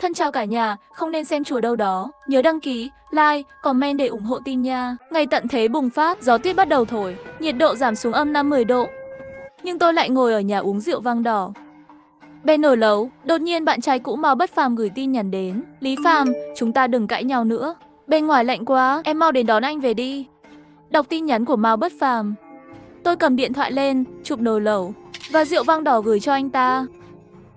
Thân chào cả nhà, không nên xem chùa đâu đó. Nhớ đăng ký, like, comment để ủng hộ team nha. Ngày tận thế bùng phát, gió tuyết bắt đầu thổi, nhiệt độ giảm xuống âm 5-10 độ. Nhưng tôi lại ngồi ở nhà uống rượu vang đỏ. Bên nồi lấu, đột nhiên bạn trai cũ Mao Bất Phàm gửi tin nhắn đến. Lý Phàm, chúng ta đừng cãi nhau nữa. Bên ngoài lạnh quá, em mau đến đón anh về đi. Đọc tin nhắn của Mao Bất Phàm, tôi cầm điện thoại lên, chụp nồi lẩu và rượu vang đỏ gửi cho anh ta.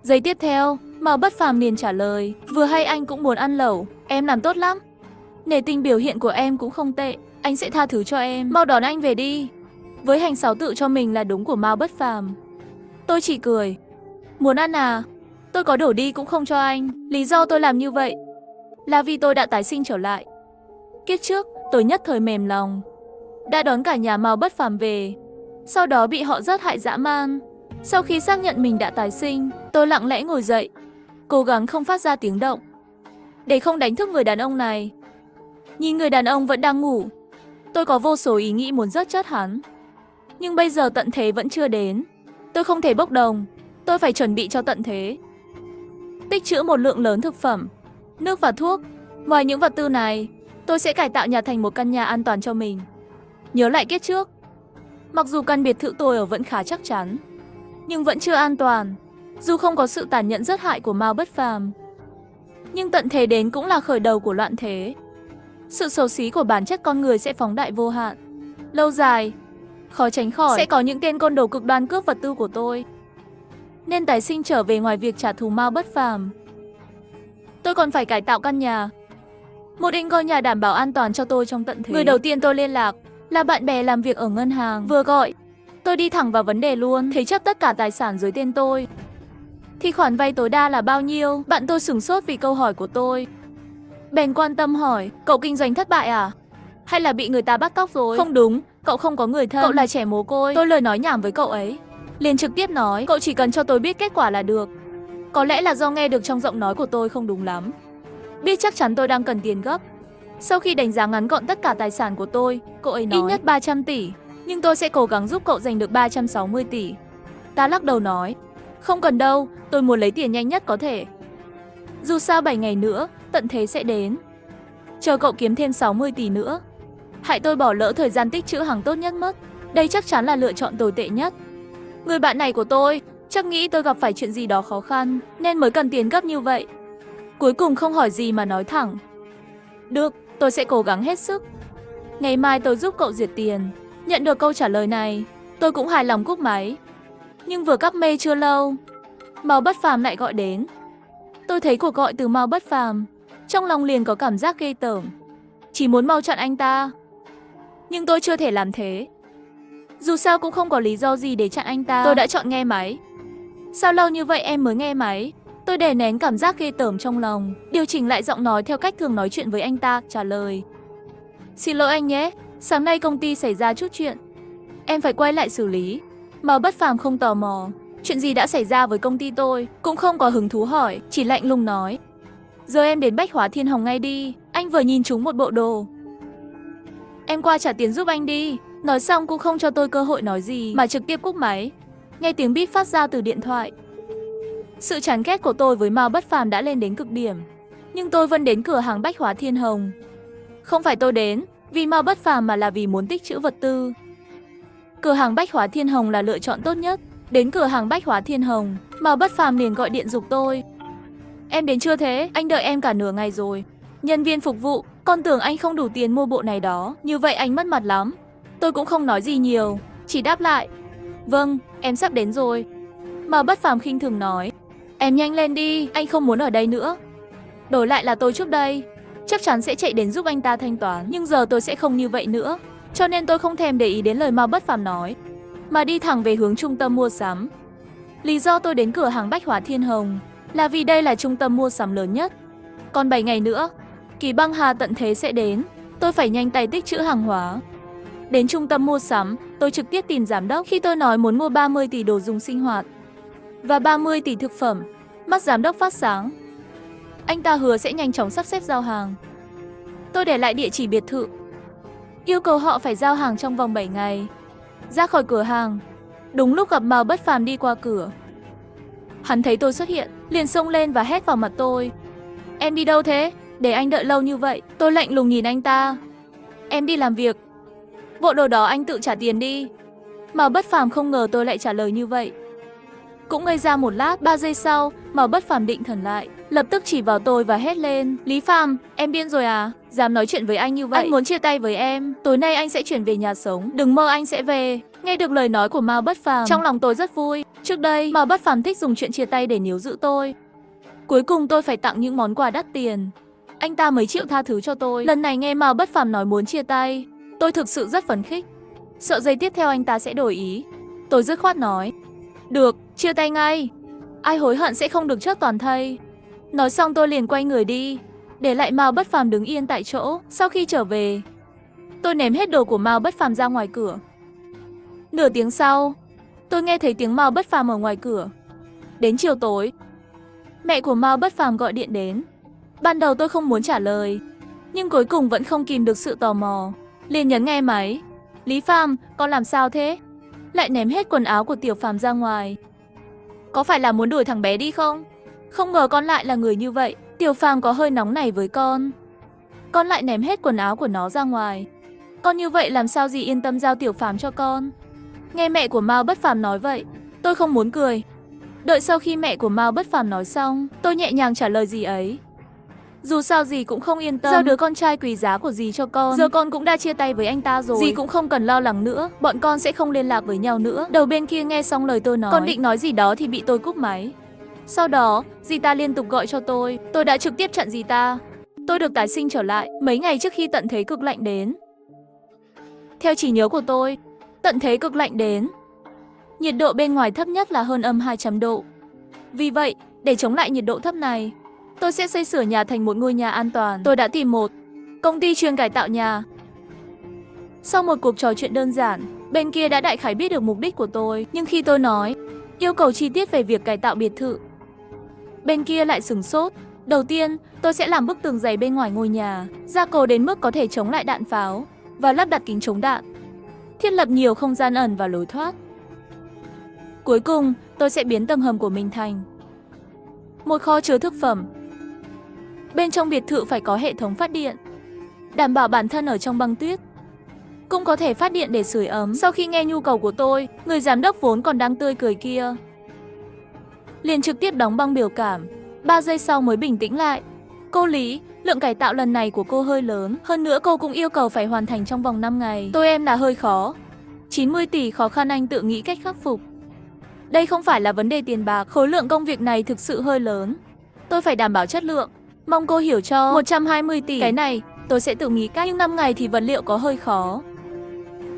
Giây tiếp theo, Mao Bất Phàm liền trả lời, vừa hay anh cũng muốn ăn lẩu, em làm tốt lắm. Nể tình biểu hiện của em cũng không tệ, anh sẽ tha thứ cho em, mau đón anh về đi. Với hành sáu tự cho mình là đúng của Mao Bất Phàm, tôi chỉ cười. Muốn ăn à? Tôi có đổ đi cũng không cho anh. Lý do tôi làm như vậy là vì tôi đã tái sinh trở lại. Kiếp trước, tôi nhất thời mềm lòng, đã đón cả nhà Mao Bất Phàm về, sau đó bị họ giết hại dã man. Sau khi xác nhận mình đã tái sinh, tôi lặng lẽ ngồi dậy, cố gắng không phát ra tiếng động, để không đánh thức người đàn ông này. Nhìn người đàn ông vẫn đang ngủ, tôi có vô số ý nghĩ muốn giết chết hắn. Nhưng bây giờ tận thế vẫn chưa đến, tôi không thể bốc đồng, tôi phải chuẩn bị cho tận thế. Tích trữ một lượng lớn thực phẩm, nước và thuốc. Ngoài những vật tư này, tôi sẽ cải tạo nhà thành một căn nhà an toàn cho mình. Nhớ lại kiếp trước, mặc dù căn biệt thự tôi ở vẫn khá chắc chắn, nhưng vẫn chưa an toàn. Dù không có sự tàn nhẫn giết hại của Mao Bất Phàm, nhưng tận thế đến cũng là khởi đầu của loạn thế. Sự xấu xí của bản chất con người sẽ phóng đại vô hạn. Lâu dài, khó tránh khỏi sẽ có những tên côn đồ cực đoan cướp vật tư của tôi. Nên tái sinh trở về, ngoài việc trả thù Mao Bất Phàm, tôi còn phải cải tạo căn nhà. Một ngôi nhà đảm bảo an toàn cho tôi trong tận thế. Người đầu tiên tôi liên lạc là bạn bè làm việc ở ngân hàng. Vừa gọi, tôi đi thẳng vào vấn đề luôn. Thế chấp tất cả tài sản dưới tên tôi thì khoản vay tối đa là bao nhiêu? Bạn tôi sửng sốt vì câu hỏi của tôi, bèn quan tâm hỏi, cậu kinh doanh thất bại à? Hay là bị người ta bắt cóc rồi? Không đúng, cậu không có người thân, cậu là trẻ mồ côi. Tôi lời nói nhảm với cậu ấy, liền trực tiếp nói, cậu chỉ cần cho tôi biết kết quả là được. Có lẽ là do nghe được trong giọng nói của tôi không đúng lắm, biết chắc chắn tôi đang cần tiền gấp. Sau khi đánh giá ngắn gọn tất cả tài sản của tôi, cậu ấy nói, ít nhất 300 tỷ, nhưng tôi sẽ cố gắng giúp cậu giành được 360 tỷ. Ta lắc đầu nói, không cần đâu, tôi muốn lấy tiền nhanh nhất có thể. Dù sao 7 ngày nữa, tận thế sẽ đến. Chờ cậu kiếm thêm 60 tỷ nữa, hại tôi bỏ lỡ thời gian tích trữ hàng tốt nhất mất. Đây chắc chắn là lựa chọn tồi tệ nhất. Người bạn này của tôi chắc nghĩ tôi gặp phải chuyện gì đó khó khăn, nên mới cần tiền gấp như vậy. Cuối cùng không hỏi gì mà nói thẳng, được, tôi sẽ cố gắng hết sức. Ngày mai tôi giúp cậu diệt tiền. Nhận được câu trả lời này, tôi cũng hài lòng cúp máy. Nhưng vừa cắp mê chưa lâu, Mao Bất Phàm lại gọi đến. Tôi thấy cuộc gọi từ Mao Bất Phàm, trong lòng liền có cảm giác ghê tởm, chỉ muốn mau chặn anh ta. Nhưng tôi chưa thể làm thế. Dù sao cũng không có lý do gì để chặn anh ta. Tôi đã chọn nghe máy. Sao lâu như vậy em mới nghe máy? Tôi đè nén cảm giác ghê tởm trong lòng, điều chỉnh lại giọng nói theo cách thường nói chuyện với anh ta, trả lời. Xin lỗi anh nhé, sáng nay công ty xảy ra chút chuyện, em phải quay lại xử lý. Mao Bất Phàm không tò mò chuyện gì đã xảy ra với công ty tôi, cũng không có hứng thú hỏi, chỉ lạnh lùng nói, giờ em đến Bách Hóa Thiên Hồng ngay đi, anh vừa nhìn trúng một bộ đồ. Em qua trả tiền giúp anh đi. Nói xong cũng không cho tôi cơ hội nói gì mà trực tiếp cúp máy. Nghe tiếng bíp phát ra từ điện thoại, sự chán ghét của tôi với Mao Bất Phàm đã lên đến cực điểm. Nhưng tôi vẫn đến cửa hàng Bách Hóa Thiên Hồng. Không phải tôi đến vì Mao Bất Phàm mà là vì muốn tích trữ vật tư. Cửa hàng Bách Hóa Thiên Hồng là lựa chọn tốt nhất. Đến cửa hàng Bách Hóa Thiên Hồng, Mao Bất Phàm liền gọi điện giục tôi. Em đến chưa thế? Anh đợi em cả nửa ngày rồi. Nhân viên phục vụ, con tưởng anh không đủ tiền mua bộ này đó, như vậy anh mất mặt lắm. Tôi cũng không nói gì nhiều, chỉ đáp lại, vâng, em sắp đến rồi. Mao Bất Phàm khinh thường nói, em nhanh lên đi, anh không muốn ở đây nữa. Đổi lại là tôi trước đây, chắc chắn sẽ chạy đến giúp anh ta thanh toán, nhưng giờ tôi sẽ không như vậy nữa. Cho nên tôi không thèm để ý đến lời Mao Bất Phàm nói, mà đi thẳng về hướng trung tâm mua sắm. Lý do tôi đến cửa hàng Bách Hóa Thiên Hồng là vì đây là trung tâm mua sắm lớn nhất. Còn 7 ngày nữa, kỳ băng hà tận thế sẽ đến, tôi phải nhanh tay tích trữ hàng hóa. Đến trung tâm mua sắm, tôi trực tiếp tìm giám đốc. Khi tôi nói muốn mua 30 tỷ đồ dùng sinh hoạt và 30 tỷ thực phẩm, mắt giám đốc phát sáng. Anh ta hứa sẽ nhanh chóng sắp xếp giao hàng. Tôi để lại địa chỉ biệt thự, yêu cầu họ phải giao hàng trong vòng 7 ngày. Ra khỏi cửa hàng, đúng lúc gặp Mao Bất Phàm đi qua cửa. Hắn thấy tôi xuất hiện, liền xông lên và hét vào mặt tôi. Em đi đâu thế? Để anh đợi lâu như vậy. Tôi lạnh lùng nhìn anh ta. Em đi làm việc. Bộ đồ đó anh tự trả tiền đi. Mao Bất Phàm không ngờ tôi lại trả lời như vậy. Cũng ngây ra một lát, 3 giây sau, Mao Bất Phàm định thần lại, lập tức chỉ vào tôi và hét lên. Lý Phàm, em điên rồi à? Dám nói chuyện với anh như vậy? Anh muốn chia tay với em. Tối nay anh sẽ chuyển về nhà sống. Đừng mơ anh sẽ về. Nghe được lời nói của Mao Bất Phàm, trong lòng tôi rất vui. Trước đây, Mao Bất Phàm thích dùng chuyện chia tay để níu giữ tôi. Cuối cùng tôi phải tặng những món quà đắt tiền. Anh ta mới chịu tha thứ cho tôi. Lần này nghe Mao Bất Phàm nói muốn chia tay, tôi thực sự rất phấn khích. Sợ giây tiếp theo anh ta sẽ đổi ý. Tôi dứt khoát nói. Được, chia tay ngay. Ai hối hận sẽ không được chớt toàn thây. Nói xong tôi liền quay người đi, để lại Mao Bất Phàm đứng yên tại chỗ. Sau khi trở về, tôi ném hết đồ của Mao Bất Phàm ra ngoài cửa. Nửa tiếng sau, tôi nghe thấy tiếng Mao Bất Phàm ở ngoài cửa. Đến chiều tối, mẹ của Mao Bất Phàm gọi điện đến. Ban đầu tôi không muốn trả lời, nhưng cuối cùng vẫn không kìm được sự tò mò, liền nhấn nghe máy. Lý Phàm, con làm sao thế? Lại ném hết quần áo của Tiểu Phàm ra ngoài. Có phải là muốn đuổi thằng bé đi không? Không ngờ con lại là người như vậy. Tiểu Phàm có hơi nóng này với con. Con lại ném hết quần áo của nó ra ngoài. Con như vậy làm sao dì yên tâm giao Tiểu Phàm cho con? Nghe mẹ của Mao Bất Phàm nói vậy, tôi không muốn cười. Đợi sau khi mẹ của Mao Bất Phàm nói xong, tôi nhẹ nhàng trả lời dì ấy. Dù sao dì cũng không yên tâm giao đứa con trai quý giá của dì cho con. Giờ con cũng đã chia tay với anh ta rồi, dì cũng không cần lo lắng nữa. Bọn con sẽ không liên lạc với nhau nữa. Đầu bên kia nghe xong lời tôi nói, con định nói gì đó thì bị tôi cúp máy. Sau đó, dì ta liên tục gọi cho tôi đã trực tiếp chặn dì ta. Tôi được tái sinh trở lại mấy ngày trước khi tận thế cực lạnh đến. Theo trí nhớ của tôi, tận thế cực lạnh đến, nhiệt độ bên ngoài thấp nhất là hơn âm 200 độ. Vì vậy, để chống lại nhiệt độ thấp này, tôi sẽ xây sửa nhà thành một ngôi nhà an toàn. Tôi đã tìm một công ty chuyên cải tạo nhà. Sau một cuộc trò chuyện đơn giản, bên kia đã đại khái biết được mục đích của tôi. Nhưng khi tôi nói yêu cầu chi tiết về việc cải tạo biệt thự, bên kia lại sửng sốt. Đầu tiên, tôi sẽ làm bức tường dày bên ngoài ngôi nhà, gia cố đến mức có thể chống lại đạn pháo và lắp đặt kính chống đạn, thiết lập nhiều không gian ẩn và lối thoát. Cuối cùng, tôi sẽ biến tầng hầm của mình thành một kho chứa thực phẩm. Bên trong biệt thự phải có hệ thống phát điện, đảm bảo bản thân ở trong băng tuyết cũng có thể phát điện để sưởi ấm. Sau khi nghe nhu cầu của tôi, người giám đốc vốn còn đang tươi cười kia liền trực tiếp đóng băng biểu cảm. 3 giây sau mới bình tĩnh lại. Cô Lý, lượng cải tạo lần này của cô hơi lớn. Hơn nữa cô cũng yêu cầu phải hoàn thành trong vòng 5 ngày. Tôi em là hơi khó. 90 tỷ khó khăn anh tự nghĩ cách khắc phục. Đây không phải là vấn đề tiền bạc, khối lượng công việc này thực sự hơi lớn. Tôi phải đảm bảo chất lượng. Mong cô hiểu cho. 120 tỷ. Cái này, tôi sẽ tự nghĩ cách. Nhưng 5 ngày thì vật liệu có hơi khó.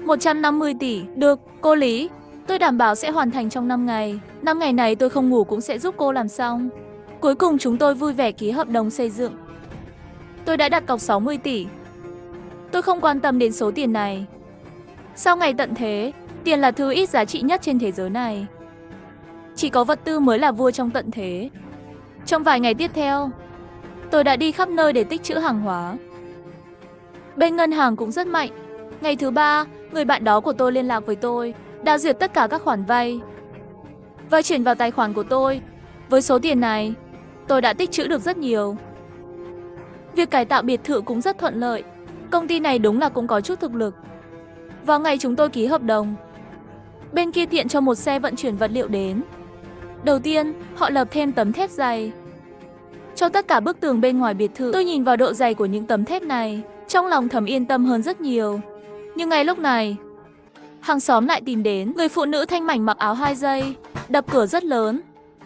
150 tỷ. Được, cô Lý. Tôi đảm bảo sẽ hoàn thành trong 5 ngày. 5 ngày này tôi không ngủ cũng sẽ giúp cô làm xong. Cuối cùng chúng tôi vui vẻ ký hợp đồng xây dựng. Tôi đã đặt cọc 60 tỷ. Tôi không quan tâm đến số tiền này. Sau ngày tận thế, tiền là thứ ít giá trị nhất trên thế giới này. Chỉ có vật tư mới là vua trong tận thế. Trong vài ngày tiếp theo, tôi đã đi khắp nơi để tích trữ hàng hóa. Bên ngân hàng cũng rất mạnh. Ngày thứ 3, người bạn đó của tôi liên lạc với tôi, đã duyệt tất cả các khoản vay và chuyển vào tài khoản của tôi. Với số tiền này, tôi đã tích trữ được rất nhiều. Việc cải tạo biệt thự cũng rất thuận lợi. Công ty này đúng là cũng có chút thực lực. Vào ngày chúng tôi ký hợp đồng, bên kia tiện cho một xe vận chuyển vật liệu đến. Đầu tiên, họ lợp thêm tấm thép dày cho tất cả bức tường bên ngoài biệt thự. Tôi nhìn vào độ dày của những tấm thép này, trong lòng thầm yên tâm hơn rất nhiều. Nhưng ngay lúc này, hàng xóm lại tìm đến. Người phụ nữ thanh mảnh mặc áo 2 giây, đập cửa rất lớn.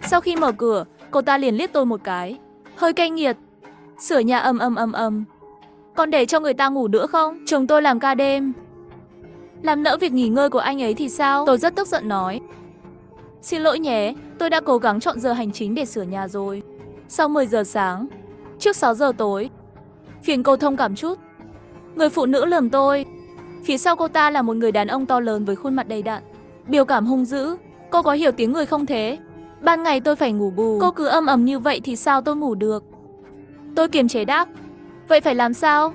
Sau khi mở cửa, cô ta liền liếc tôi một cái, hơi cay nghiệt. Sửa nhà ầm. Còn để cho người ta ngủ nữa không? Chồng tôi làm ca đêm, làm lỡ việc nghỉ ngơi của anh ấy thì sao? Tôi rất tức giận nói. Xin lỗi nhé, tôi đã cố gắng chọn giờ hành chính để sửa nhà rồi. Sau 10 giờ sáng, trước 6 giờ tối. Phiền cô thông cảm chút. Người phụ nữ lườm tôi. Phía sau cô ta là một người đàn ông to lớn với khuôn mặt đầy đặn, biểu cảm hung dữ. Cô có hiểu tiếng người không thế? Ban ngày tôi phải ngủ bù, cô cứ ầm như vậy thì sao tôi ngủ được? Tôi kiềm chế đáp. Vậy phải làm sao?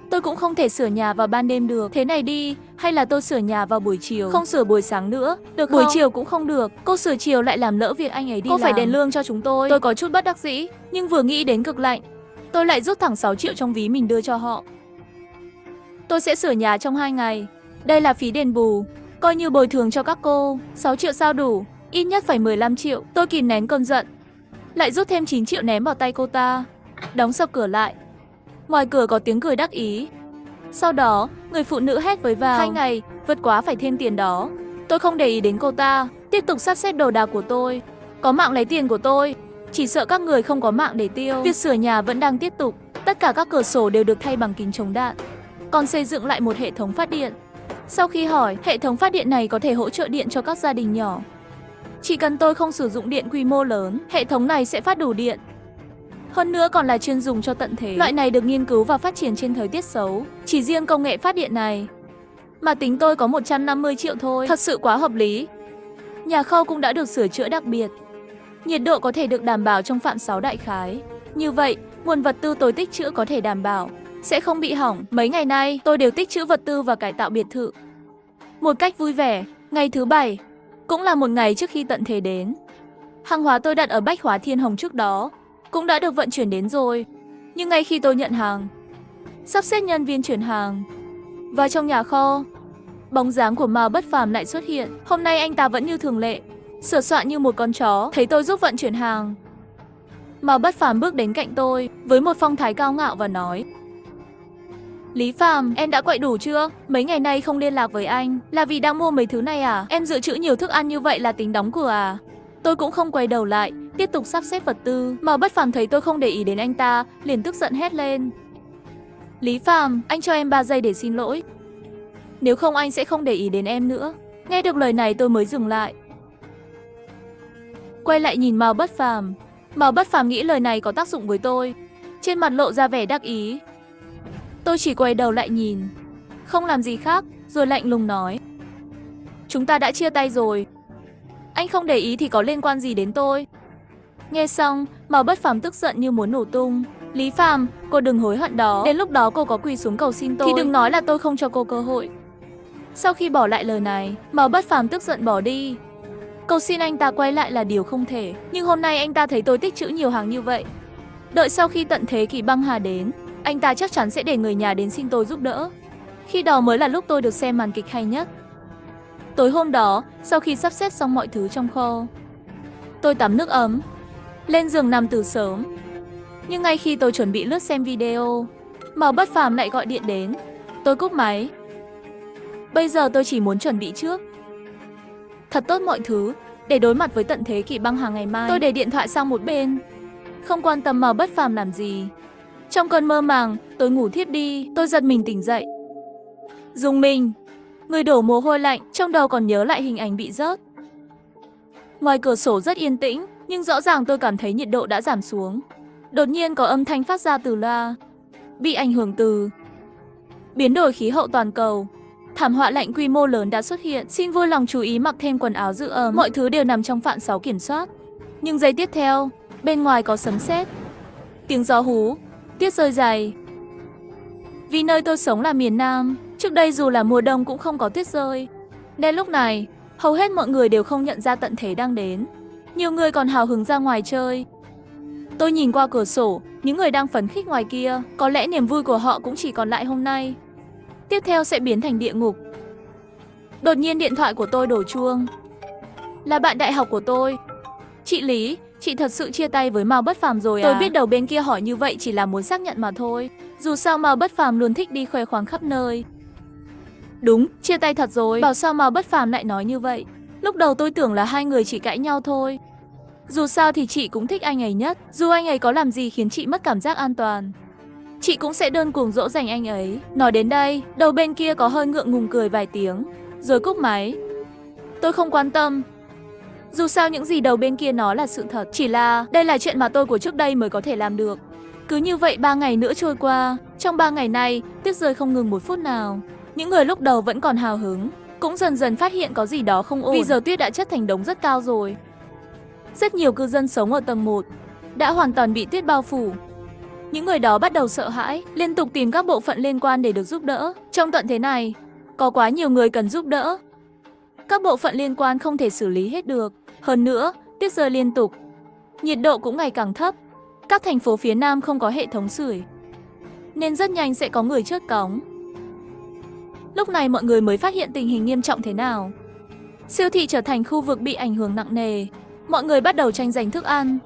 Tôi cũng không thể sửa nhà vào ban đêm được. Thế này đi, hay là tôi sửa nhà vào buổi chiều, không sửa buổi sáng nữa, được không? Buổi chiều cũng không được, cô sửa chiều lại làm lỡ việc anh ấy đi làm. Cô phải đền lương cho chúng tôi. Tôi có chút bất đắc dĩ, nhưng vừa nghĩ đến cực lạnh, tôi lại rút thẳng 6 triệu trong ví mình đưa cho họ. Tôi sẽ sửa nhà trong 2 ngày. Đây là phí đền bù, coi như bồi thường cho các cô. 6 triệu sao đủ, ít nhất phải 15 triệu. Tôi kìm nén cơn giận, lại rút thêm 9 triệu ném vào tay cô ta, đóng sập cửa lại. Ngoài cửa có tiếng cười đắc ý. Sau đó, người phụ nữ hét với vào. 2 ngày, vượt quá phải thêm tiền đó. Tôi không để ý đến cô ta, tiếp tục sắp xếp đồ đạc của tôi. Có mạng lấy tiền của tôi, chỉ sợ các người không có mạng để tiêu. Việc sửa nhà vẫn đang tiếp tục. Tất cả các cửa sổ đều được thay bằng kính chống đạn, còn xây dựng lại một hệ thống phát điện. Sau khi hỏi, hệ thống phát điện này có thể hỗ trợ điện cho các gia đình nhỏ. Chỉ cần tôi không sử dụng điện quy mô lớn, hệ thống này sẽ phát đủ điện. Hơn nữa còn là chuyên dùng cho tận thế. Loại này được nghiên cứu và phát triển trên thời tiết xấu. Chỉ riêng công nghệ phát điện này mà tính tôi có 150 triệu thôi, thật sự quá hợp lý. Nhà khâu cũng đã được sửa chữa đặc biệt. Nhiệt độ có thể được đảm bảo trong phạm 6 đại khái. Như vậy, nguồn vật tư tôi tích trữ có thể đảm bảo sẽ không bị hỏng. Mấy ngày nay, tôi đều tích trữ vật tư và cải tạo biệt thự một cách vui vẻ. Ngày thứ 7 cũng là một ngày trước khi tận thế đến. Hàng hóa tôi đặt ở Bách Hóa Thiên Hồng trước đó cũng đã được vận chuyển đến rồi. Nhưng ngay khi tôi nhận hàng, sắp xếp nhân viên chuyển hàng, và trong nhà kho, bóng dáng của Mao Bất Phàm lại xuất hiện. Hôm nay anh ta vẫn như thường lệ, sửa soạn như một con chó. Thấy tôi giúp vận chuyển hàng, Mao Bất Phàm bước đến cạnh tôi với một phong thái cao ngạo và nói: Lý Phàm, em đã quậy đủ chưa? Mấy ngày nay không liên lạc với anh là vì đang mua mấy thứ này à? Em dự trữ nhiều thức ăn như vậy là tính đóng cửa à? Tôi cũng không quay đầu lại, tiếp tục sắp xếp vật tư. Mao Bất Phàm thấy tôi không để ý đến anh ta, liền tức giận hét lên: Lý Phàm, anh cho em 3 giây để xin lỗi. Nếu không anh sẽ không để ý đến em nữa. Nghe được lời này tôi mới dừng lại, quay lại nhìn Mao Bất Phàm. Mao Bất Phàm nghĩ lời này có tác dụng với tôi, trên mặt lộ ra vẻ đắc ý. Tôi chỉ quay đầu lại nhìn, không làm gì khác, rồi lạnh lùng nói: Chúng ta đã chia tay rồi. Anh không để ý thì có liên quan gì đến tôi? Nghe xong, Mao Bất Phàm tức giận như muốn nổ tung. Lý Phàm, cô đừng hối hận đó. Đến lúc đó cô có quỳ xuống cầu xin tôi thì đừng nói là tôi không cho cô cơ hội. Sau khi bỏ lại lời này, Mao Bất Phàm tức giận bỏ đi. Cầu xin anh ta quay lại là điều không thể. Nhưng hôm nay anh ta thấy tôi tích trữ nhiều hàng như vậy. Đợi sau khi tận thế Kỳ Băng Hà đến, anh ta chắc chắn sẽ để người nhà đến xin tôi giúp đỡ. Khi đó mới là lúc tôi được xem màn kịch hay nhất. Tối hôm đó, sau khi sắp xếp xong mọi thứ trong kho, tôi tắm nước ấm, lên giường nằm từ sớm. Nhưng ngay khi tôi chuẩn bị lướt xem video, Mao Bất Phàm lại gọi điện đến. Tôi cúp máy. Bây giờ tôi chỉ muốn chuẩn bị trước thật tốt mọi thứ để đối mặt với tận thế Kỳ Băng Hà ngày mai. Tôi để điện thoại sang một bên, không quan tâm Mao Bất Phàm làm gì. Trong cơn mơ màng, tôi ngủ thiếp đi. Tôi giật mình tỉnh dậy, rùng mình, người đổ mồ hôi lạnh, trong đầu còn nhớ lại hình ảnh bị rớt. Ngoài cửa sổ rất yên tĩnh, nhưng rõ ràng tôi cảm thấy nhiệt độ đã giảm xuống. Đột nhiên có âm thanh phát ra từ loa. Bị ảnh hưởng từ biến đổi khí hậu toàn cầu, thảm họa lạnh quy mô lớn đã xuất hiện. Xin vui lòng chú ý mặc thêm quần áo giữ ấm. Mọi thứ đều nằm trong phạm 6 kiểm soát. Nhưng giây tiếp theo, bên ngoài có sấm sét, tiếng gió hú, tuyết rơi dày. Vì nơi tôi sống là miền Nam, trước đây dù là mùa đông cũng không có tuyết rơi. Nên lúc này, hầu hết mọi người đều không nhận ra tận thế đang đến. Nhiều người còn hào hứng ra ngoài chơi. Tôi nhìn qua cửa sổ, những người đang phấn khích ngoài kia, có lẽ niềm vui của họ cũng chỉ còn lại hôm nay. Tiếp theo sẽ biến thành địa ngục. Đột nhiên điện thoại của tôi đổ chuông. Là bạn đại học của tôi. Chị Lý, chị thật sự chia tay với Mao Bất Phàm rồi à? Tôi biết đầu bên kia hỏi như vậy chỉ là muốn xác nhận mà thôi. Dù sao Mao Bất Phàm luôn thích đi khoe khoang khắp nơi. Đúng, chia tay thật rồi. Bảo sao Mao Bất Phàm lại nói như vậy? Lúc đầu tôi tưởng là hai người chỉ cãi nhau thôi. Dù sao thì chị cũng thích anh ấy nhất. Dù anh ấy có làm gì khiến chị mất cảm giác an toàn, chị cũng sẽ đơn cuồng dỗ dành anh ấy. Nói đến đây, đầu bên kia có hơi ngượng ngùng cười vài tiếng, rồi cúp máy. Tôi không quan tâm. Dù sao những gì đầu bên kia nói là sự thật. Chỉ là đây là chuyện mà tôi của trước đây mới có thể làm được. Cứ như vậy 3 ngày nữa trôi qua. Trong 3 ngày này, tuyết rơi không ngừng một phút nào. Những người lúc đầu vẫn còn hào hứng cũng dần dần phát hiện có gì đó không ổn. Vì giờ tuyết đã chất thành đống rất cao rồi. Rất nhiều cư dân sống ở tầng 1 đã hoàn toàn bị tuyết bao phủ. Những người đó bắt đầu sợ hãi, liên tục tìm các bộ phận liên quan để được giúp đỡ. Trong tận thế này, có quá nhiều người cần giúp đỡ. Các bộ phận liên quan không thể xử lý hết được. Hơn nữa, tuyết rơi liên tục, nhiệt độ cũng ngày càng thấp. Các thành phố phía Nam không có hệ thống sưởi, nên rất nhanh sẽ có người chớt cóng. Lúc này mọi người mới phát hiện tình hình nghiêm trọng thế nào. Siêu thị trở thành khu vực bị ảnh hưởng nặng nề. Mọi người bắt đầu tranh giành thức ăn.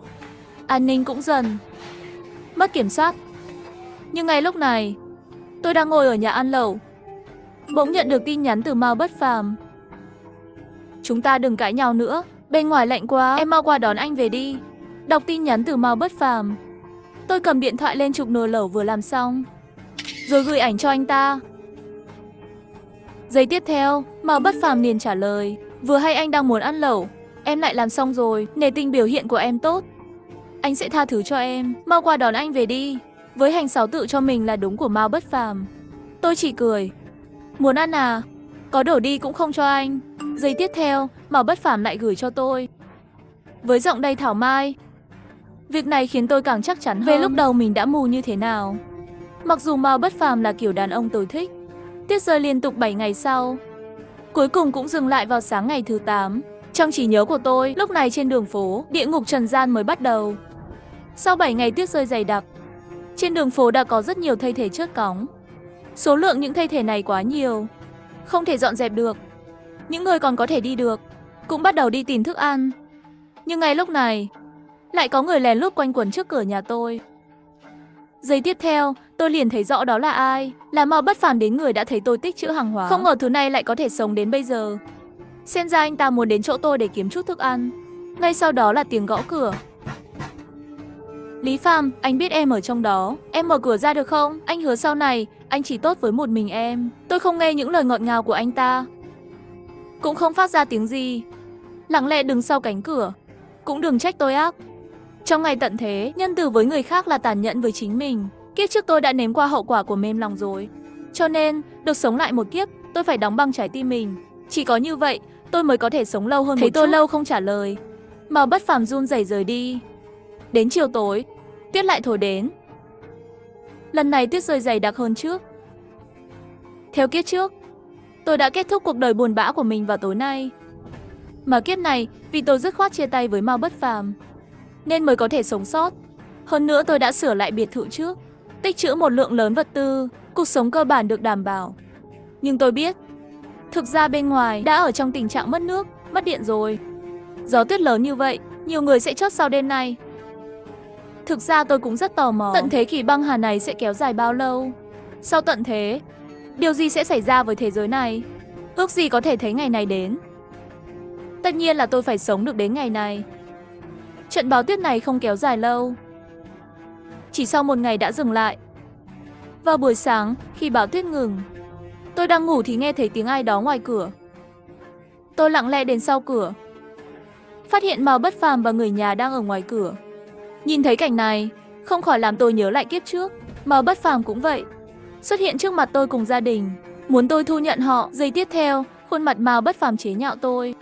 An ninh cũng dần mất kiểm soát. Nhưng ngay lúc này, tôi đang ngồi ở nhà ăn lẩu, bỗng nhận được tin nhắn từ Mao Bất Phàm. Chúng ta đừng cãi nhau nữa, bên ngoài lạnh quá, em mau qua đón anh về đi. Đọc tin nhắn từ Mao Bất Phàm, tôi cầm điện thoại lên chụp nồi lẩu vừa làm xong, rồi gửi ảnh cho anh ta. Giây tiếp theo, Mao Bất Phàm liền trả lời, vừa hay anh đang muốn ăn lẩu, em lại làm xong rồi, nể tình biểu hiện của em tốt, anh sẽ tha thứ cho em, mau qua đón anh về đi. Với hành sáu tự cho mình là đúng của Mao Bất Phàm, tôi chỉ cười. Muốn ăn à? Có đổ đi cũng không cho anh. Giây tiếp theo, Mao Bất Phàm lại gửi cho tôi với giọng đầy thảo mai. Việc này khiến tôi càng chắc chắn về lúc đầu mình đã mù như thế nào. Mặc dù Mao Bất Phàm là kiểu đàn ông tôi thích. Tuyết rơi liên tục 7 ngày sau, cuối cùng cũng dừng lại vào sáng ngày thứ 8. Trong trí nhớ của tôi, lúc này trên đường phố, địa ngục trần gian mới bắt đầu. Sau 7 ngày tuyết rơi dày đặc, trên đường phố đã có rất nhiều thây thể chớt cóng. Số lượng những thây thể này quá nhiều, không thể dọn dẹp được. Những người còn có thể đi được cũng bắt đầu đi tìm thức ăn. Nhưng ngay lúc này, lại có người lén lút quanh quẩn trước cửa nhà tôi. Giây tiếp theo, tôi liền thấy rõ đó là ai. Là Mao Bất Phàm đến người đã thấy tôi tích trữ hàng hóa. Không ngờ thứ này lại có thể sống đến bây giờ. Xem ra anh ta muốn đến chỗ tôi để kiếm chút thức ăn. Ngay sau đó là tiếng gõ cửa. Lý Phàm, anh biết em ở trong đó, em mở cửa ra được không? Anh hứa sau này, anh chỉ tốt với một mình em. Tôi không nghe những lời ngọt ngào của anh ta, cũng không phát ra tiếng gì, lặng lẽ đứng sau cánh cửa. Cũng đừng trách tôi ác. Trong ngày tận thế, nhân từ với người khác là tàn nhẫn với chính mình. Kiếp trước tôi đã nếm qua hậu quả của mềm lòng rồi. Cho nên, được sống lại một kiếp, tôi phải đóng băng trái tim mình. Chỉ có như vậy, tôi mới có thể sống lâu hơn một chút. Thấy tôi lâu không trả lời, Mao Bất Phàm run rẩy rời đi. Đến chiều tối, tuyết lại thổi đến. Lần này tuyết rơi dày đặc hơn trước. Theo kiếp trước, tôi đã kết thúc cuộc đời buồn bã của mình vào tối nay. Mà kiếp này, vì tôi dứt khoát chia tay với Mao Bất Phàm, nên mới có thể sống sót. Hơn nữa tôi đã sửa lại biệt thự trước, tích trữ một lượng lớn vật tư, cuộc sống cơ bản được đảm bảo. Nhưng tôi biết, thực ra bên ngoài đã ở trong tình trạng mất nước, mất điện rồi. Gió tuyết lớn như vậy, nhiều người sẽ chót sau đêm nay. Thực ra tôi cũng rất tò mò, tận thế kỷ băng hà này sẽ kéo dài bao lâu? Sau tận thế, điều gì sẽ xảy ra với thế giới này? Ước gì có thể thấy ngày này đến. Tất nhiên là tôi phải sống được đến ngày này. Trận bão tuyết này không kéo dài lâu, chỉ sau một ngày đã dừng lại. Vào buổi sáng, khi bão tuyết ngừng, tôi đang ngủ thì nghe thấy tiếng ai đó ngoài cửa. Tôi lặng lẽ đến sau cửa, phát hiện Mao Bất Phàm và người nhà đang ở ngoài cửa. Nhìn thấy cảnh này, không khỏi làm tôi nhớ lại kiếp trước. Mao Bất Phàm cũng vậy, xuất hiện trước mặt tôi cùng gia đình, muốn tôi thu nhận họ. Giây tiếp theo, khuôn mặt Mao Bất Phàm chế nhạo tôi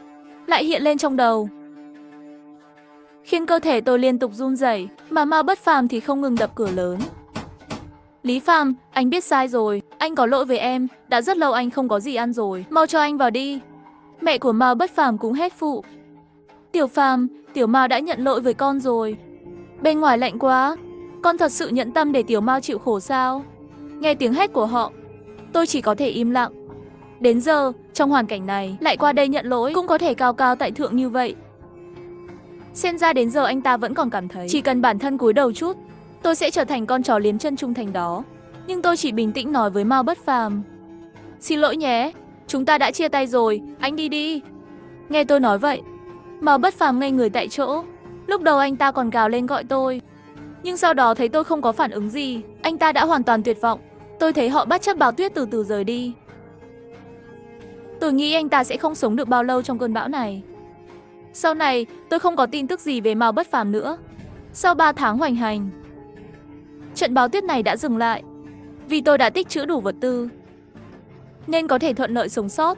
lại hiện lên trong đầu, khiến cơ thể tôi liên tục run rẩy, mà Mao Bất Phàm thì không ngừng đập cửa lớn. Lý Phàm, anh biết sai rồi, anh có lỗi với em, đã rất lâu anh không có gì ăn rồi, mau cho anh vào đi. Mẹ của Mao Bất Phàm cũng hét phụ. Tiểu Phàm, Tiểu Mao đã nhận lỗi với con rồi. Bên ngoài lạnh quá, con thật sự nhẫn tâm để Tiểu Mao chịu khổ sao? Nghe tiếng hét của họ, tôi chỉ có thể im lặng. Đến giờ, trong hoàn cảnh này, lại qua đây nhận lỗi cũng có thể cao cao tại thượng như vậy. Xem ra đến giờ anh ta vẫn còn cảm thấy chỉ cần bản thân cúi đầu chút, tôi sẽ trở thành con chó liếm chân trung thành đó. Nhưng tôi chỉ bình tĩnh nói với Mao Bất Phàm, xin lỗi nhé, chúng ta đã chia tay rồi, anh đi đi. Nghe tôi nói vậy, Mao Bất Phàm ngây người tại chỗ. Lúc đầu anh ta còn gào lên gọi tôi, nhưng sau đó thấy tôi không có phản ứng gì, anh ta đã hoàn toàn tuyệt vọng. Tôi thấy họ bất chấp bão tuyết từ từ rời đi. Tôi nghĩ anh ta sẽ không sống được bao lâu trong cơn bão này. Sau này, tôi không có tin tức gì về Mao Bất Phàm nữa. Sau 3 tháng hoành hành, trận bão tuyết này đã dừng lại. Vì tôi đã tích trữ đủ vật tư, nên có thể thuận lợi sống sót.